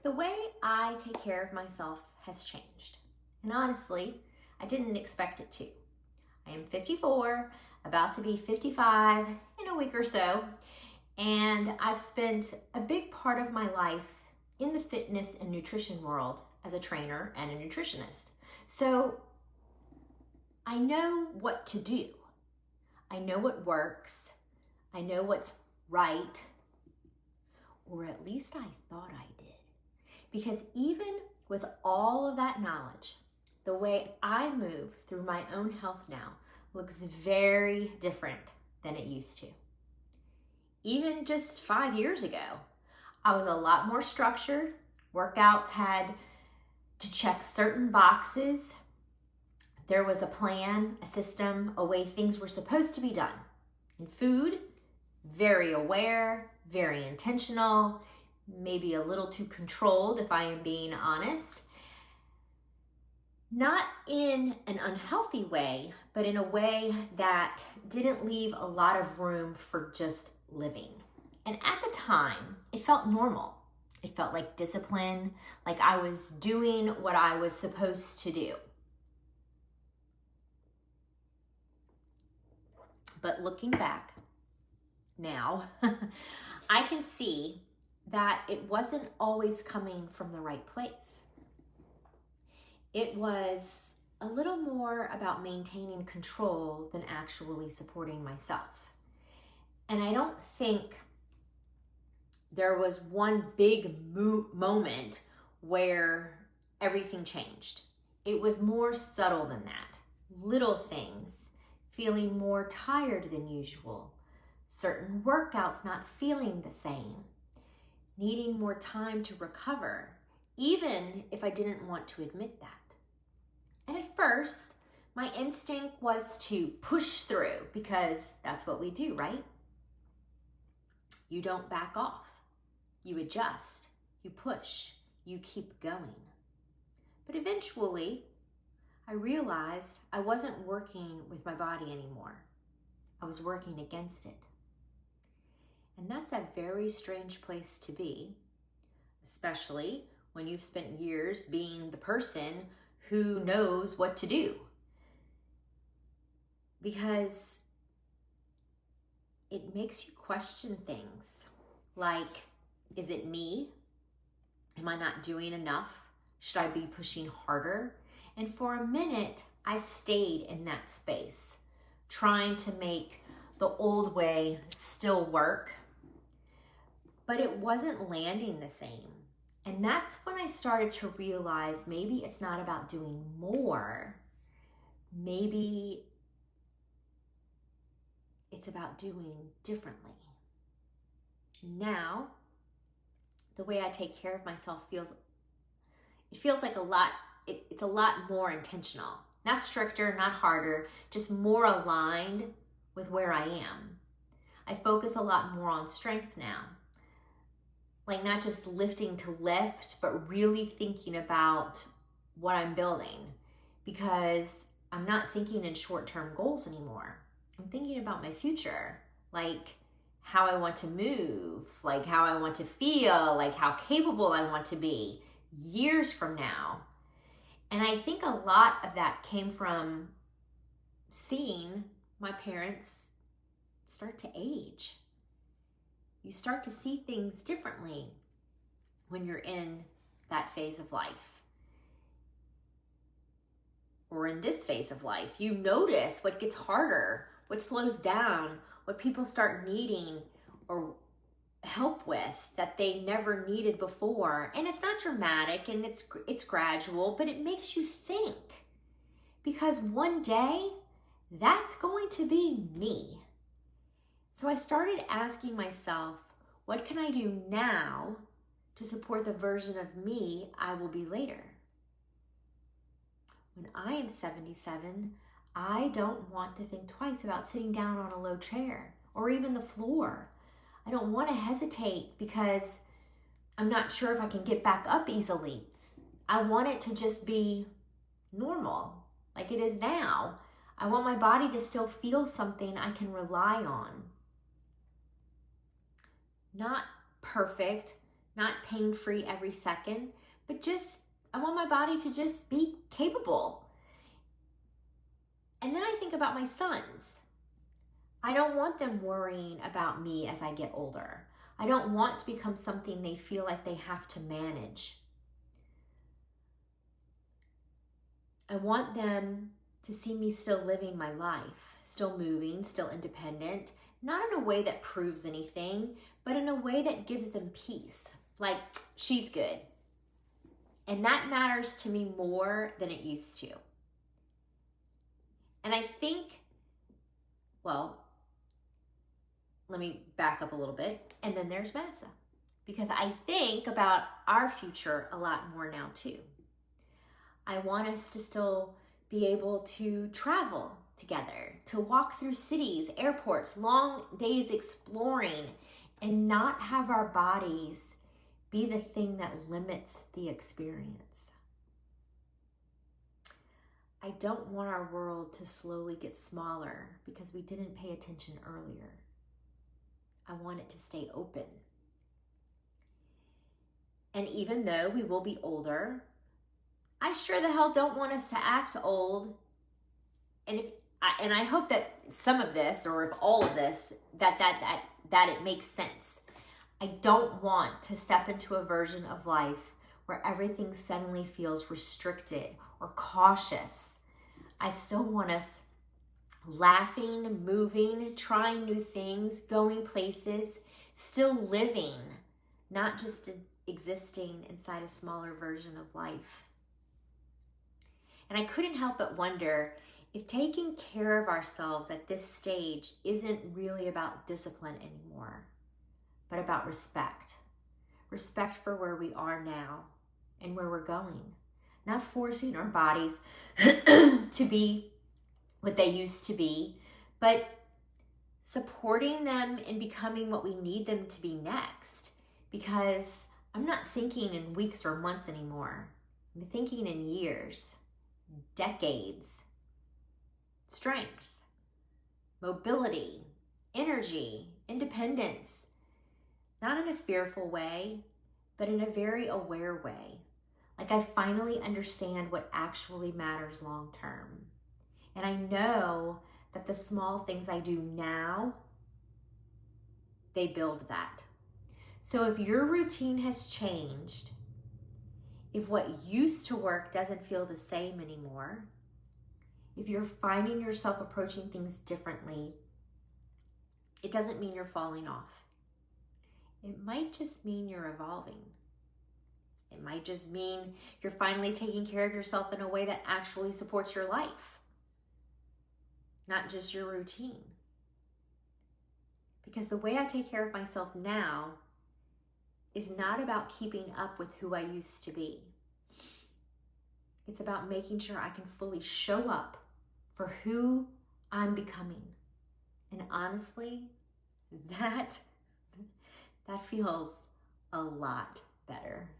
The way I take care of myself has changed. And honestly, I didn't expect it to. I am 54, about to be 55 in a week or so, and I've spent a big part of my life in the fitness and nutrition world as a trainer and a nutritionist. So I know what to do. I know what works. I know what's right, or at least I thought I did. Because even with all of that knowledge, the way I move through my own health now looks very different than it used to. Even just 5 years ago, I was a lot more structured. Workouts had to check certain boxes. There was a plan, a system, a way things were supposed to be done. In food, very aware, very intentional, maybe a little too controlled if I am being honest. Not in an unhealthy way, but in a way that didn't leave a lot of room for just living. And at the time, it felt normal. It felt like discipline, like I was doing what I was supposed to do. But looking back now, I can see that it wasn't always coming from the right place. It was a little more about maintaining control than actually supporting myself. And I don't think there was one big moment where everything changed. It was more subtle than that. Little things, feeling more tired than usual, certain workouts not feeling the same, needing more time to recover, even if I didn't want to admit that. And at first, my instinct was to push through because that's what we do, right? You don't back off. You adjust, you push, you keep going. But eventually, I realized I wasn't working with my body anymore. I was working against it. And that's a very strange place to be, especially when you've spent years being the person who knows what to do. Because it makes you question things like, is it me? Am I not doing enough? Should I be pushing harder? And for a minute, I stayed in that space, trying to make the old way still work. But it wasn't landing the same. And that's when I started to realize maybe it's not about doing more. Maybe it's about doing differently. Now, the way I take care of myself feels like it's a lot more intentional. Not stricter, not harder, just more aligned with where I am. I focus a lot more on strength now. Like not just lifting to lift, but really thinking about what I'm building, because I'm not thinking in short-term goals anymore. I'm thinking about my future, like how I want to move, like how I want to feel, like how capable I want to be years from now. And I think a lot of that came from seeing my parents start to age. You start to see things differently when you're in that phase of life. Or in this phase of life, you notice what gets harder, what slows down, what people start needing or help with that they never needed before. And it's not dramatic and it's gradual, but it makes you think. Because one day, that's going to be me. So I started asking myself, what can I do now to support the version of me I will be later? When I am 77, I don't want to think twice about sitting down on a low chair or even the floor. I don't want to hesitate because I'm not sure if I can get back up easily. I want it to just be normal, like it is now. I want my body to still feel something I can rely on. Not perfect, not pain-free every second, but just, I want my body to just be capable. And then I think about my sons. I don't want them worrying about me as I get older. I don't want to become something they feel like they have to manage. I want them to see me still living my life, still moving, still independent, not in a way that proves anything, but in a way that gives them peace. Like, she's good. And that matters to me more than it used to. And I think, well, let me back up a little bit. And then there's Vanessa. Because I think about our future a lot more now too. I want us to still be able to travel together, to walk through cities, airports, long days exploring, and not have our bodies be the thing that limits the experience. I don't want our world to slowly get smaller because we didn't pay attention earlier. I want it to stay open. And even though we will be older, I sure the hell don't want us to act old. And I hope that some of this, or if all of this, that it makes sense. I don't want to step into a version of life where everything suddenly feels restricted or cautious. I still want us laughing, moving, trying new things, going places, still living, not just existing inside a smaller version of life. And I couldn't help but wonder if taking care of ourselves at this stage isn't really about discipline anymore, but about respect. Respect for where we are now and where we're going. Not forcing our bodies to be what they used to be, but supporting them in becoming what we need them to be next. Because I'm not thinking in weeks or months anymore. I'm thinking in years, decades. Strength, mobility, energy, independence. Not in a fearful way, but in a very aware way. Like I finally understand what actually matters long term. And I know that the small things I do now, they build that. So if your routine has changed, if what used to work doesn't feel the same anymore, if you're finding yourself approaching things differently, it doesn't mean you're falling off. It might just mean you're evolving. It might just mean you're finally taking care of yourself in a way that actually supports your life, not just your routine. Because the way I take care of myself now is not about keeping up with who I used to be. It's about making sure I can fully show up for who I'm becoming. And honestly, that feels a lot better.